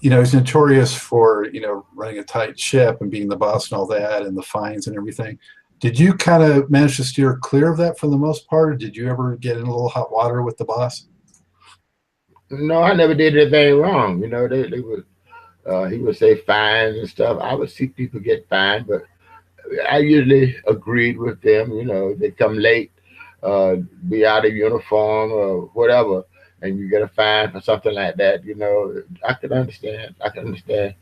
he's notorious for, running a tight ship and being the boss and all that, and the fines and everything. Did you kind of manage to steer clear of that for the most part, or did you ever get in a little hot water with the boss? No, I never did anything wrong. They would he would say fines and stuff. I would see people get fined, but I usually agreed with them. They come late, be out of uniform or whatever, and you get a fine for something like that. I could understand. I could understand,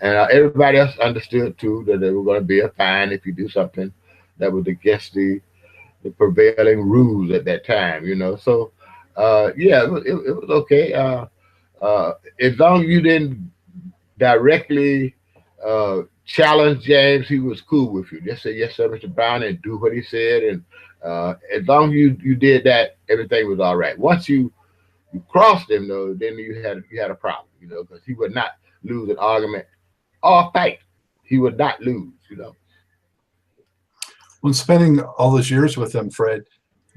and everybody else understood too that there was going to be a fine if you do something that was against the prevailing rules at that time. So yeah, it was okay. As long as you didn't directly challenge James, he was cool with you. Just say yes, sir, Mr. Brown, and do what he said. And as long as you did that, everything was all right. Once you crossed him, though, then you had a problem, because he would not lose an argument or fight. He would not lose. When spending all those years with him, Fred,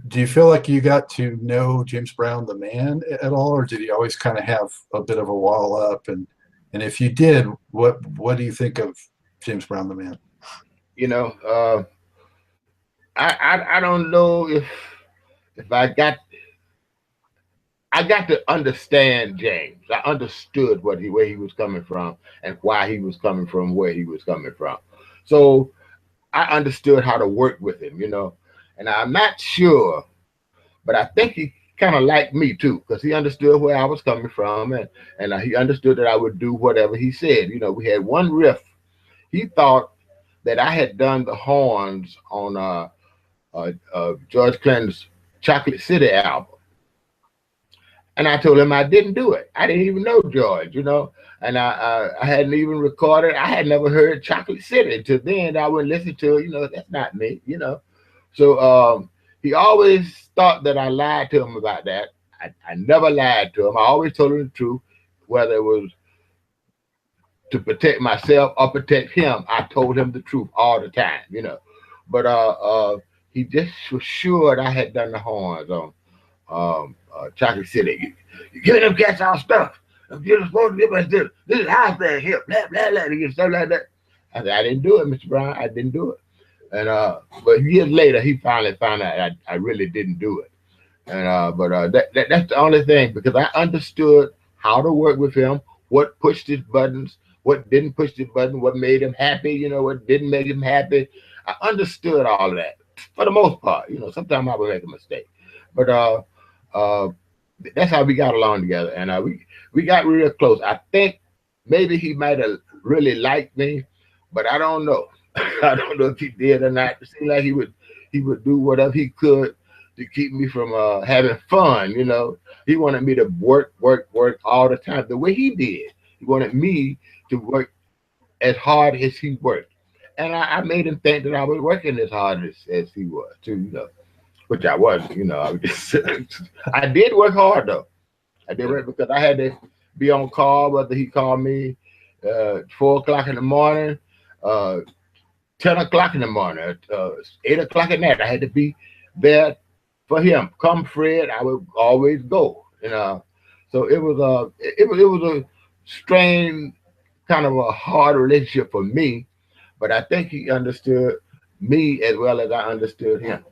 do you feel like you got to know James Brown the man at all, or did he always kind of have a bit of a wall up? And if you did, what do you think of James Brown the man? I don't know if I got to understand James. I understood where he was coming from and why he was coming from where he was coming from. So I understood how to work with him, and I'm not sure, but I think he kind of liked me too, because he understood where I was coming from, and he understood that I would do whatever he said. We had one riff. He thought that I had done the horns on George Clinton's Chocolate City album. And I told him I didn't do it. I didn't even know George, and I hadn't even recorded. I had never heard Chocolate City until then. I would listen to it, that's not me, So he always thought that I lied to him about that. I never lied to him. I always told him the truth, whether it was to protect myself or protect him. I told him the truth all the time, But he just was sure that I had done the horns on Chocolate City. You give them cats our stuff. You're supposed to give us this. This is house there here. Blah blah blah. And stuff like that. I said, I didn't do it, Mr. Brown. I didn't do it. And but years later, he finally found out I really didn't do it. And but that's the only thing, because I understood how to work with him, what pushed his buttons, what didn't push his button, what made him happy, what didn't make him happy. I understood all of that for the most part. Sometimes I would make a mistake, but that's how we got along together, and we got real close. I think maybe he might have really liked me, but I don't know. I don't know if he did or not. It seemed like he would do whatever he could to keep me from having fun. He wanted me to work all the time the way he did. He wanted me to work as hard as he worked, and I made him think that I was working as hard as he was too. Which I wasn't. I did work hard though. I did work because I had to be on call, whether he called me 4 o'clock in the morning, 10 o'clock in the morning, 8 o'clock at night. I had to be there for him. Come Fred, I would always go. So it was a strained, kind of a hard relationship for me, but I think he understood me as well as I understood him.